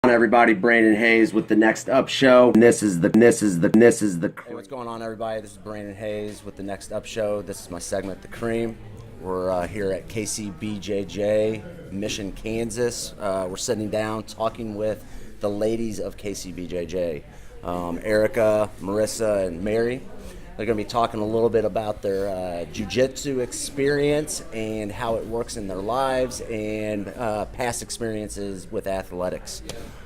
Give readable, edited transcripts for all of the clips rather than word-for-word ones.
Everybody, Brandon Hayes with the Next Up Show. And this is the Hey, what's going on, everybody? This is Brandon Hayes with the Next Up Show. This is my segment, The Cream. We're here at KCBJJ, Mission, Kansas. We're sitting down talking with the ladies of KCBJJ, Erica, Marissa, and Mary. They're going to be talking a little bit about their jiu-jitsu experience and how it works in their lives and past experiences with athletics.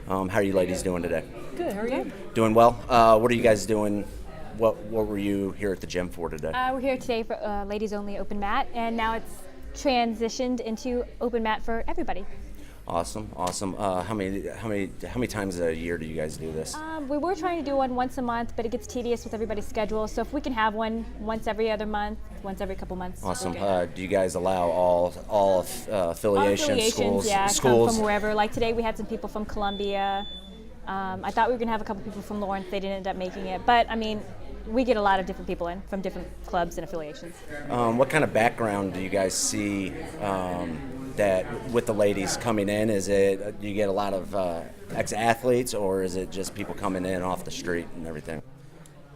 How are you ladies doing today? Good, how are you? Doing well. What are you guys doing? What were you here at the gym for today? We're here today for ladies only open mat, and now it's transitioned into open mat for everybody. Awesome. How many times a year do you guys do this? We were trying to do one once a month, but it gets tedious with everybody's schedule. So if we can have one once every other month, once every couple months. Awesome. Do you guys allow all affiliations, schools? Yeah, schools? Come from wherever. Like today, we had some people from Columbia. I thought we were gonna have a couple people from Lawrence. They didn't end up making it, but I mean, we get a lot of different people in from different clubs and affiliations. What kind of background do you guys see that with the ladies coming in? Is it, do you get a lot of ex-athletes, or is it just people coming in off the street and everything?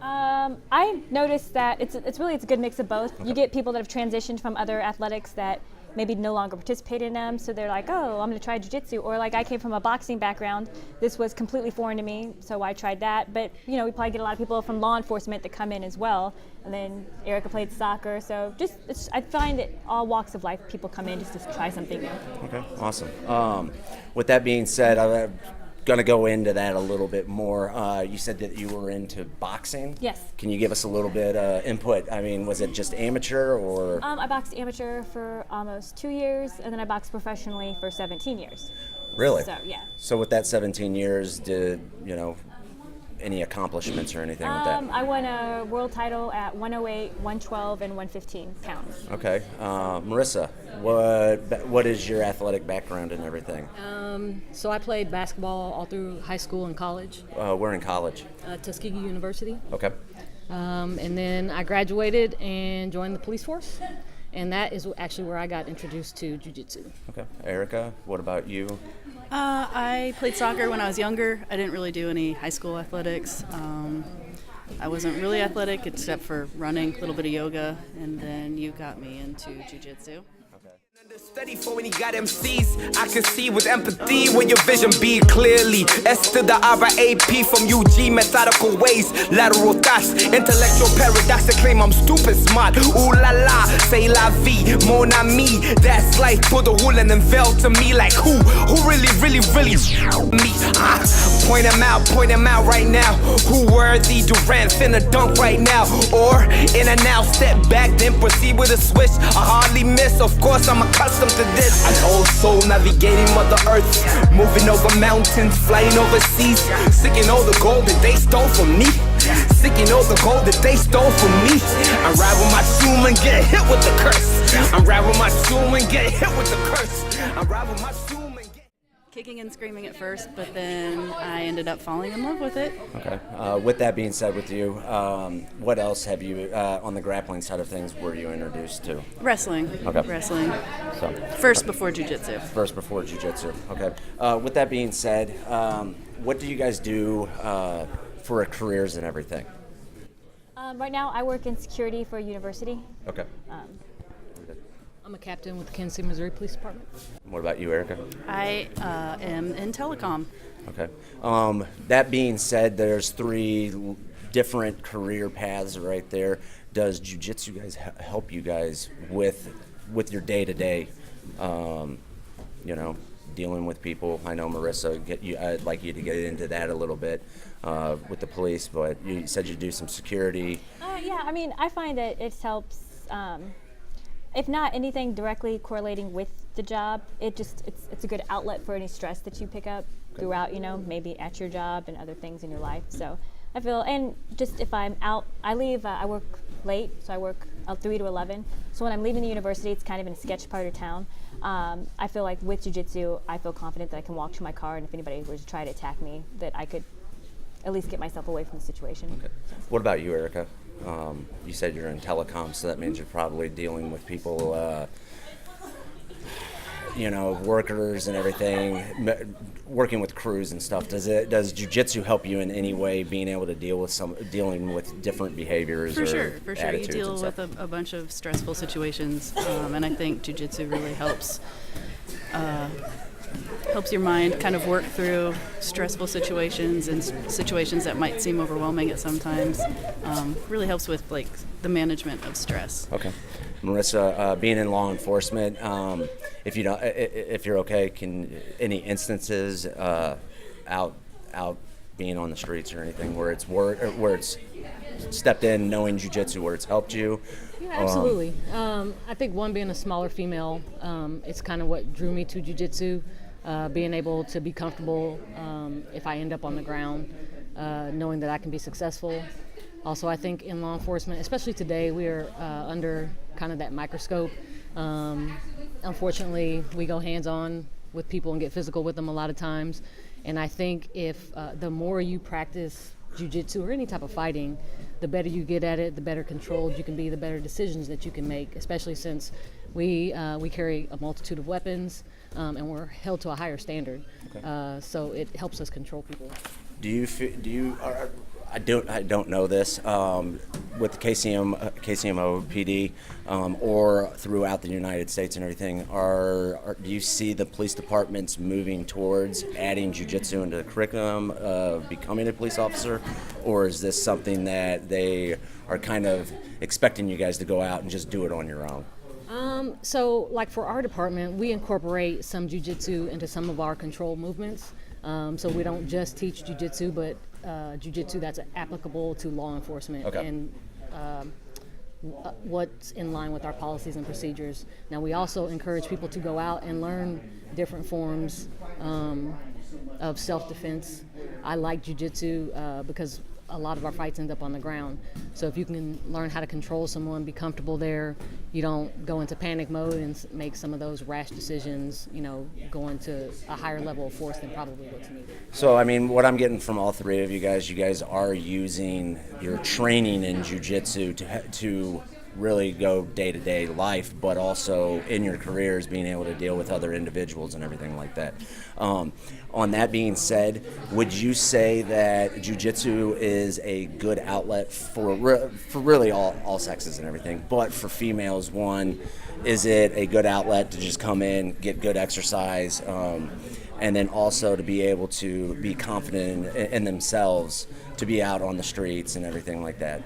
I noticed that it's a good mix of both. Okay. You get people that have transitioned from other athletics that maybe no longer participate in them, so they're like, oh, I'm going to try jiu-jitsu. Or like I came from a boxing background. This was completely foreign to me, so I tried that. But, you know, we probably get a lot of people from law enforcement that come in as well. And then Erica played soccer, so I find that all walks of life people come in just to try something new. Okay, awesome. With that being said, I'm going to go into that a little bit more. You said that you were into boxing. Yes. Can you give us a little bit input? I mean, was it just amateur or? I boxed amateur for almost 2 years, and then I boxed professionally for 17 years. Really? So, yeah. So with that 17 years, did, you know, any accomplishments or anything with that? I won a world title at 108, 112, and 115 pounds. Okay. Marissa, what is your athletic background and everything? So I played basketball all through high school and college. Where in college? Tuskegee University. Okay. And then I graduated and joined the police force. And that is actually where I got introduced to jiu-jitsu. Okay. Erica, what about you? I played soccer when I was younger. I didn't really do any high school athletics. I wasn't really athletic except for running, a little bit of yoga, and then you got me into jiu-jitsu. Study for when you got MCs, I can see with empathy when your vision be clearly. S to the RAP from UG, methodical ways, lateral thoughts, intellectual paradox to claim I'm stupid smart. Ooh la la, say la vie, mon ami. That's life, put the wool and then fell to me like who really me? Point him out right now. Who worthy? Durant finna dunk right now. Or in and out, step back, then proceed with a switch. I hardly miss, of course I'm accustomed to this. An old soul navigating Mother Earth, moving over mountains, flying overseas, seeking all the gold that they stole from me. Seeking all the gold that they stole from me. I ride with my tomb and get hit with the curse. I ride with my tomb and get hit with the curse. I ride with my tomb and get Kicking and screaming at first, but then I ended up falling in love with it. Okay. With that being said, with you, what else have you, on the grappling side of things, were you introduced to? Wrestling. Okay. Wrestling. So First before jiu-jitsu. First before jiu-jitsu. Okay. With that being said, what do you guys do for careers and everything? Right now, I work in security for a university. Okay. I'm a captain with the Kansas City, Missouri Police Department. What about you, Erica? I am in telecom. Okay. That being said, there's 3 different career paths right there. Does jiu-jitsu guys help you guys with your day-to-day, you know, dealing with people? I know, Marissa, I'd like you to get into that a little bit with the police, but you said you do some security. Yeah, I mean, I find that it helps. If not anything directly correlating with the job, it's a good outlet for any stress that you pick up throughout, you know, maybe at your job and other things in your life. So I feel, and just if I'm out, I work late, so I work 3 to 11. So when I'm leaving the university, it's kind of in a sketch part of town. I feel like with jiu-jitsu, I feel confident that I can walk to my car, and if anybody were to try to attack me, that I could at least get myself away from the situation. Okay. What about you, Erica? You said you're in telecom, so that means you're probably dealing with people workers and everything, working with crews and stuff, does jiu-jitsu help you in any way being able to dealing with different behaviors? For sure. You attitudes deal with a bunch of stressful situations, and I think jiu-jitsu really helps your mind kind of work through stressful situations and situations that might seem overwhelming at sometimes. Really helps with like the management of stress. Okay. Marissa, being in law enforcement, if you're okay, can any instances out being on the streets or anything where it's stepped in, knowing jiu-jitsu, where it's helped you? Yeah, absolutely. I think one, being a smaller female, it's kind of what drew me to jiu-jitsu. Being able to be comfortable if I end up on the ground, knowing that I can be successful. Also, I think in law enforcement, especially today, we are under kind of that microscope. Unfortunately, we go hands-on with people and get physical with them a lot of times. And I think if the more you practice jiu-jitsu or any type of fighting, the better you get at it, the better controlled you can be, the better decisions that you can make, especially since we carry a multitude of weapons and we're held to a higher standard. Okay. So it helps us control people. I don't know this with the KCMO PD or throughout the United States and everything. Do you see the police departments moving towards adding jiu-jitsu into the curriculum of becoming a police officer, or is this something that they are kind of expecting you guys to go out and just do it on your own? So, like for our department, we incorporate some jiu-jitsu into some of our control movements. So we don't just teach jiu-jitsu, but jiu-jitsu that's applicable to law enforcement. Okay. And what's in line with our policies and procedures. Now, we also encourage people to go out and learn different forms of self-defense. I like jiu-jitsu because a lot of our fights end up on the ground. So if you can learn how to control someone, be comfortable there, you don't go into panic mode and make some of those rash decisions, going to a higher level of force than probably what's needed. So, I mean, what I'm getting from all three of you guys are using your training in jiu-jitsu to really go day-to-day life, but also in your careers being able to deal with other individuals and everything like that. On that being said, would you say that jiu-jitsu is a good outlet for really all sexes and everything, but for females, one, is it a good outlet to just come in, get good exercise, and then also to be able to be confident in themselves to be out on the streets and everything like that?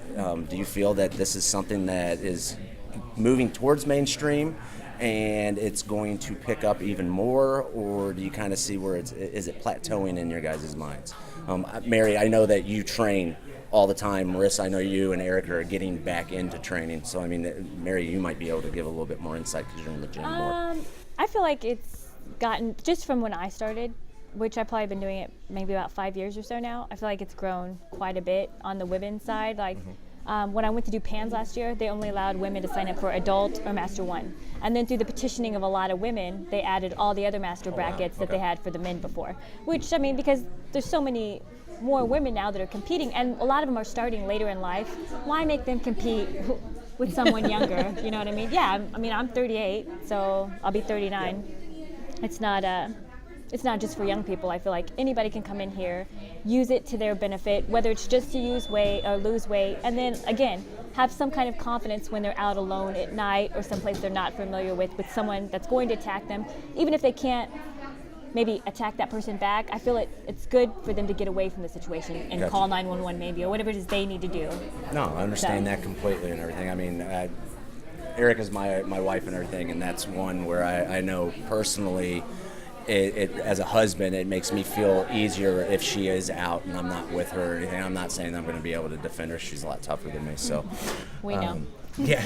Do you feel that this is something that is moving towards mainstream and it's going to pick up even more, or do you kind of see where is it plateauing in your guys' minds? Mary, I know that you train all the time. Marissa, I know you and Erica are getting back into training. So, I mean, Mary, you might be able to give a little bit more insight because you're in the gym more. I feel like it's gotten, just from when I started, which I've probably been doing it maybe about 5 years or so now, I feel like it's grown quite a bit on the women's side. Like when I went to do PANS last year, they only allowed women to sign up for adult or Master 1. And then through the petitioning of a lot of women, they added all the other master brackets that they had for the men before. Which, I mean, because there's so many more women now that are competing, and a lot of them are starting later in life, why make them compete with someone younger? You know what I mean? Yeah, I mean, I'm 38, so I'll be 39. It's not just for young people. I feel like anybody can come in here, use it to their benefit, whether it's just to lose weight, and then again, have some kind of confidence when they're out alone at night or someplace they're not familiar with someone that's going to attack them. Even if they can't maybe attack that person back, I feel it's good for them to get away from the situation and Gotcha. Call 911 maybe, or whatever it is they need to do. No, I understand that completely and everything. I mean, Erica's my wife and everything, and that's one where I know personally, it as a husband, it makes me feel easier if she is out and I'm not with her or anything. I'm not saying I'm going to be able to defend her. She's a lot tougher than me, so. We know. Yeah.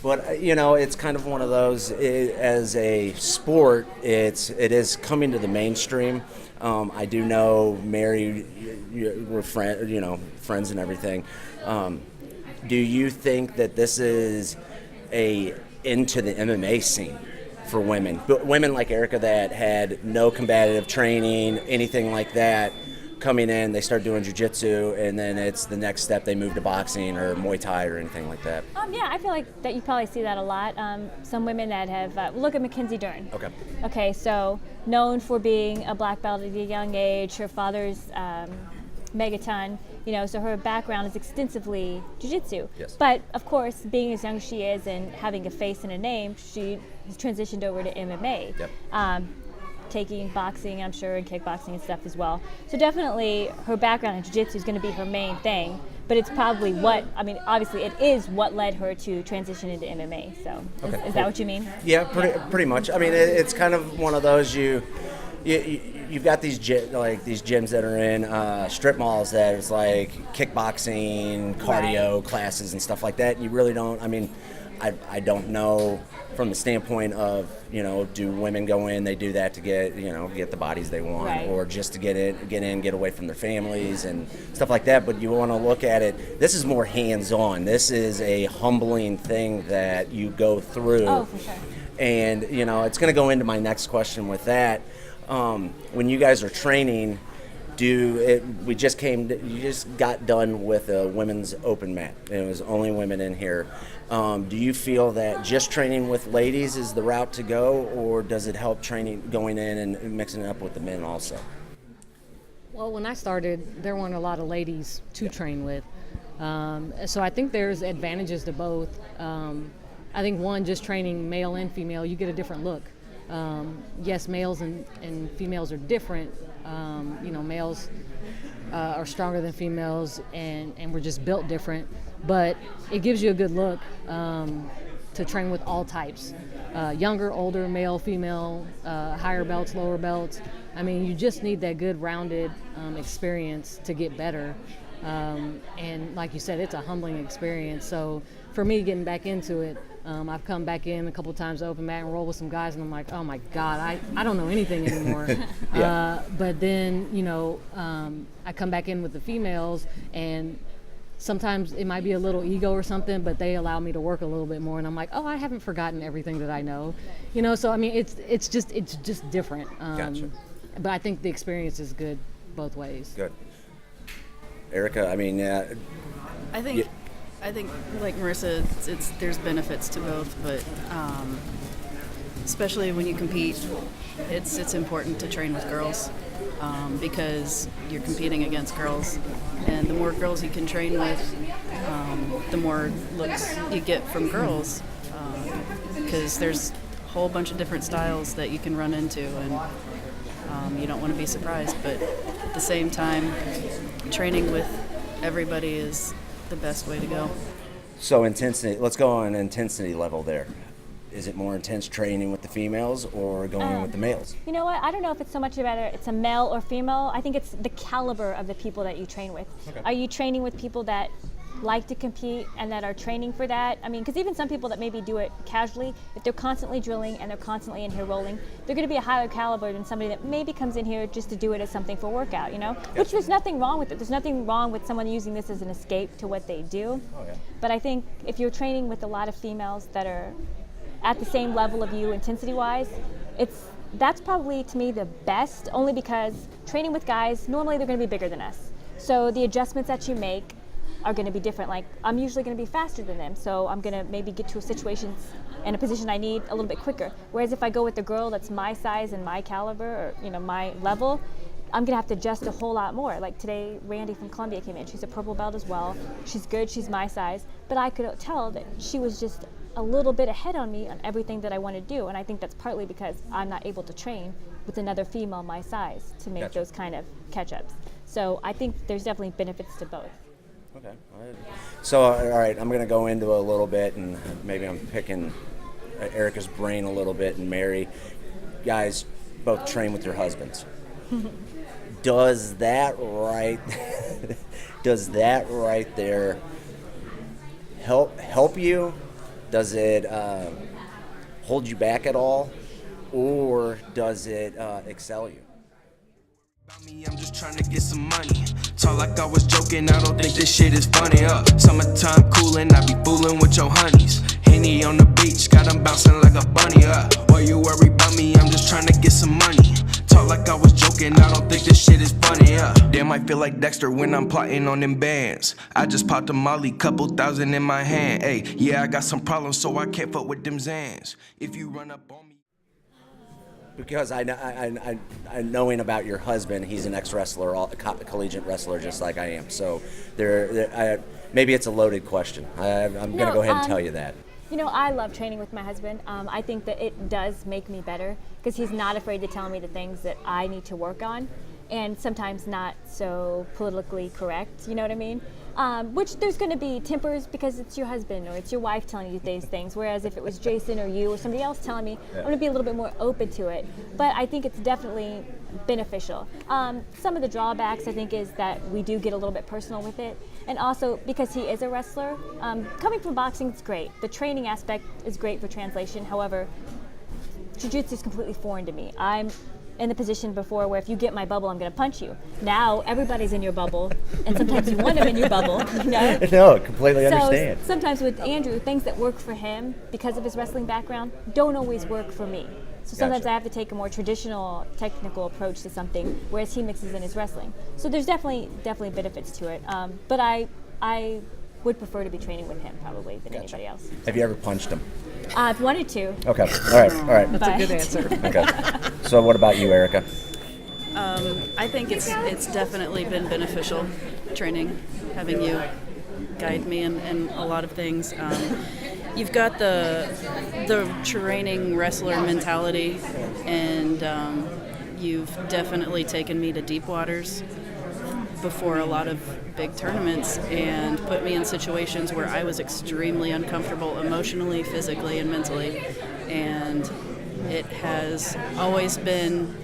But it's kind of one of those. As a sport, it is coming to the mainstream. I do know, Mary, we're friends and everything. Do you think that this is into the MMA scene for women? But women like Erica that had no combative training, anything like that, coming in, they start doing jiu-jitsu, and then it's the next step they move to boxing or Muay Thai or anything like that? Yeah, I feel like that you probably see that a lot. Some women that have, look at Mackenzie Dern. Okay. Okay, so known for being a black belt at a young age. Her father's megaton, so her background is extensively jiu-jitsu. Yes. But of course, being as young as she is and having a face and a name, she has transitioned over to MMA. Yep. Taking boxing, I'm sure, and kickboxing and stuff as well. So definitely her background in jiu-jitsu is going to be her main thing, but it's probably obviously it is what led her to transition into MMA. So is that what you mean? Yeah, pretty much. I mean, it's kind of one of those you've got these gyms that are in strip malls that is like kickboxing, cardio classes and stuff like that. You really don't. I mean, I don't know from the standpoint of do women go in? They do that to get get the bodies they want, right, or just to get away from their families and stuff like that. But you want to look at it. This is more hands-on. This is a humbling thing that you go through. Oh, for sure. And it's going to go into my next question with that. When you guys are training, you just got done with a women's open mat. It was only women in here. Do you feel that just training with ladies is the route to go, or does it help going in and mixing it up with the men also? Well, when I started, there weren't a lot of ladies to train with. So I think there's advantages to both. I think one, just training male and female, you get a different look. Yes, males and females are different. Males are stronger than females, and we're just built different. But it gives you a good look to train with all types. Younger, older, male, female, higher belts, lower belts. I mean, you just need that good rounded experience to get better. And like you said, it's a humbling experience. So for me, getting back into it, I've come back in a couple of times to open mat and roll with some guys, and I'm like, oh my God, I don't know anything anymore. But then, I come back in with the females, and sometimes it might be a little ego or something, but they allow me to work a little bit more, and I'm like, oh, I haven't forgotten everything that I know. So I mean, it's just different. Gotcha. But I think the experience is good both ways. Good. Erica, I mean, I think, like Marissa, there's benefits to both, but especially when you compete, it's important to train with girls because you're competing against girls, and the more girls you can train with, the more looks you get from girls, because there's a whole bunch of different styles that you can run into, and you don't want to be surprised, but at the same time, training with everybody is the best way to go. So intensity, let's go on an intensity level there. Is it more intense training with the females or going with the males? You know what? I don't know if it's so much about it's a male or female. I think it's the caliber of the people that you train with. Okay. Are you training with people that like to compete and that are training for that? I mean, because even some people that maybe do it casually, if they're constantly drilling and they're constantly in here rolling, they're going to be a higher caliber than somebody that maybe comes in here just to do it as something for workout, Which there's nothing wrong with it. There's nothing wrong with someone using this as an escape to what they do. Oh, yeah. But I think if you're training with a lot of females that are at the same level of you intensity-wise, that's probably, to me, the best, only because training with guys, normally they're going to be bigger than us. So the adjustments that you make are going to be different. Like, I'm usually going to be faster than them, so I'm going to maybe get to a situation and a position I need a little bit quicker. Whereas if I go with a girl that's my size and my caliber, or my level, I'm going to have to adjust a whole lot more. Like today, Randy from Columbia came in. She's a purple belt as well. She's good. She's my size. But I could tell that she was just a little bit ahead on me on everything that I want to do. And I think that's partly because I'm not able to train with another female my size to make those kind of catch-ups. So I think there's definitely benefits to both. Okay. So, all right, I'm going to go into a little bit, and maybe I'm picking Erica's brain a little bit, and Mary. Guys, both train with your husbands. Does that right there help you? Does it hold you back at all, or does it excel you? I'm just trying to get some money. Talk like I was joking, I don't think this shit is funny. Summertime coolin', I be foolin' with your honeys. Henny on the beach, got them bouncing like a bunny. Why you worry about me? I'm just trying to get some money. Talk like I was joking. joking, I don't think this shit is funny, yeah. Damn, I feel like Dexter when I'm plotting on them bands. I just popped a molly, couple thousand in my hand. Hey, yeah, I got some problems, so I can't fuck with them Zans. If you run up on me. Because I knowing about your husband, he's an ex-wrestler, collegiate wrestler, just like I am. So maybe it's a loaded question. I'm going to go ahead and tell you that. You know, I love training with my husband. I think that it does make me better because he's not afraid to tell me the things that I need to work on, and sometimes not so politically correct, you know what I mean? Which there's going to be tempers because it's your husband or it's your wife telling you these things, whereas if it was Jason or you or somebody else telling me, I'm going to be a little bit more open to it. But I think it's definitely beneficial. Some of the drawbacks, I think, is that we do get a little bit personal with it. And also, because he is a wrestler, coming from boxing, it's great. The training aspect is great for translation. However, jiu-jitsu is completely foreign to me. I'm in the position before where if you get my bubble, I'm going to punch you. Now, everybody's in your bubble, and sometimes you want them in your bubble, you know? No, completely understand. So sometimes with Andrew, things that work for him because of his wrestling background don't always work for me. So sometimes Gotcha. I have to take a more traditional technical approach to something, whereas he mixes in his wrestling. So there's definitely benefits to it. But I would prefer to be training with him probably than anybody else. Have you ever punched him? I've wanted to. Okay, all right. That's a good answer. Okay. So what about you, Erica? I think it's definitely been beneficial training, having you guide me in a lot of things. You've got the training wrestler mentality, and you've definitely taken me to deep waters before a lot of big tournaments and put me in situations where I was extremely uncomfortable emotionally, physically, and mentally. And it has always been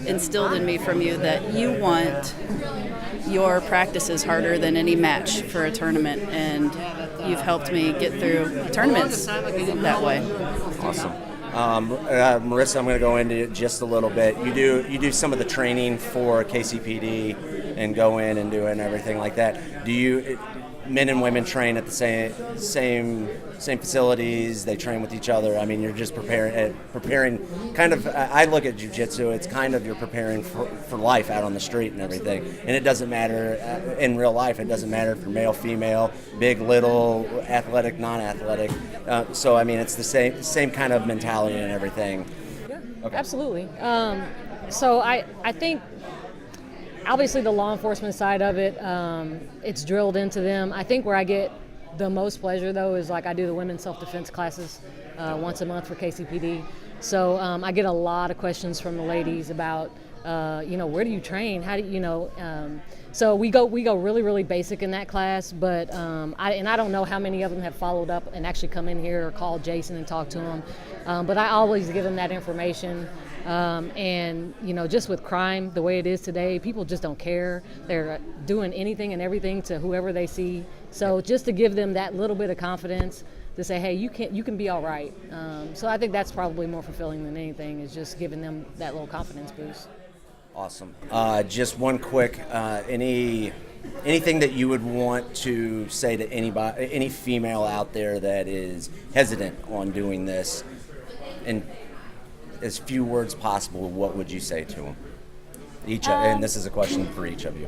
instilled in me from you that you want your practices harder than any match for a tournament, and you've helped me get through tournaments that way. Awesome. Marissa, I'm going to go into it just a little bit. You do some of the training for KCPD and go in and do it and everything like that. Do you men and women train at the same facilities? They train with each other. I mean, you're just preparing. Kind of. I look at jiu-jitsu. It's kind of you're preparing for life out on the street and everything. And it doesn't matter in real life. It doesn't matter if you're male, female, big, little, athletic, non-athletic. So I mean, it's the same kind of mentality and everything. Yeah, Okay. absolutely. So I think obviously the law enforcement side of it, it's drilled into them. I think where I get the most pleasure though is like I do the women's self-defense classes once a month for KCPD. So I get a lot of questions from the ladies about, where do you train? How do you, so we go really, really basic in that class, but I don't know how many of them have followed up and actually come in here or called Jason and talked to him. But I always give them that information. And just with crime the way it is today, people just don't care. They're doing anything and everything to whoever they see. So just to give them that little bit of confidence to say, hey, you can be all right. So I think that's probably more fulfilling than anything, is just giving them that little confidence boost. Awesome. Just one quick, anything that you would want to say to any female out there that is hesitant on doing this, in as few words possible, what would you say to them? And this is a question for each of you.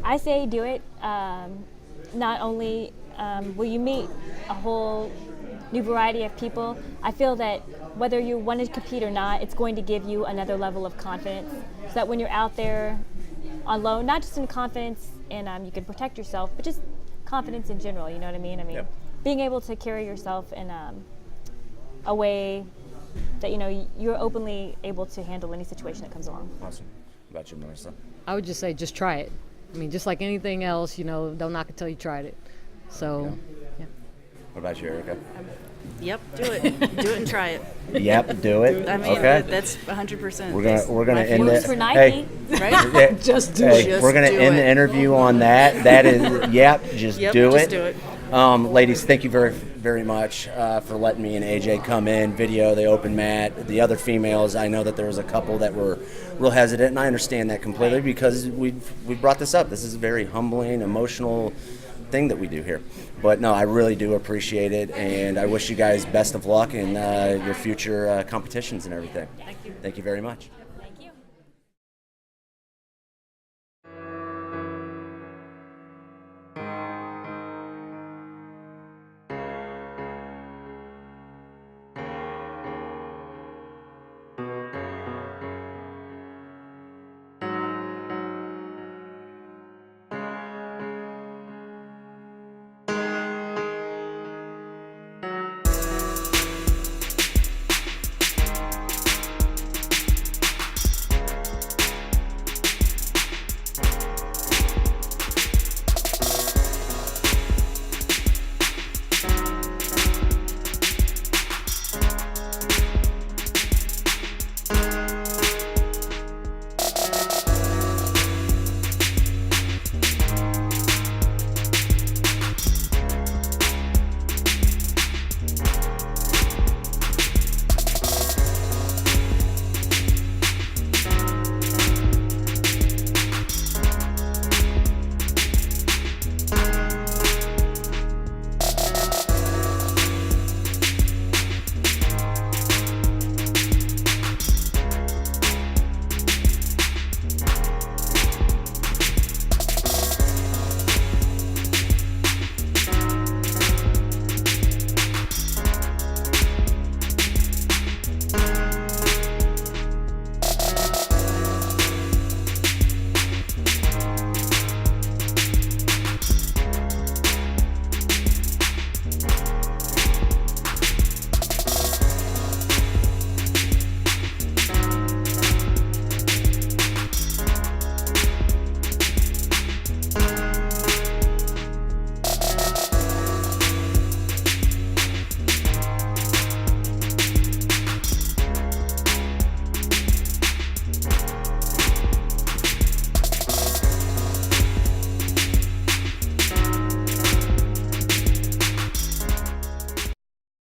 I say do it. Not only will you meet a whole new variety of people, I feel that whether you want to compete or not, it's going to give you another level of confidence, so that when you're out there alone, not just in confidence and you can protect yourself, but just confidence in general, you know what I mean? Yep. Being able to carry yourself in a way that you're openly able to handle any situation that comes along. Awesome. What about you, Marissa? I would just say just try it. I mean, just like anything else, don't knock it till you tried it. So, yeah. What about you, Erica? Yep, do it. Do it and try it. Yep, do it. I mean, okay. that's 100%. We're gonna end Works it. for Nike. Right? Just do it. We're gonna do end it. the interview on that. That is, just do just it. do it. Ladies, thank you very, very much for letting me and AJ come in, video the open mat. The other females, I know that there was a couple that were real hesitant, and I understand that completely because we brought this up. This is a very humbling, emotional thing that we do here. But no, I really do appreciate it, and I wish you guys best of luck in your future competitions and everything. Thank you. Thank you very much.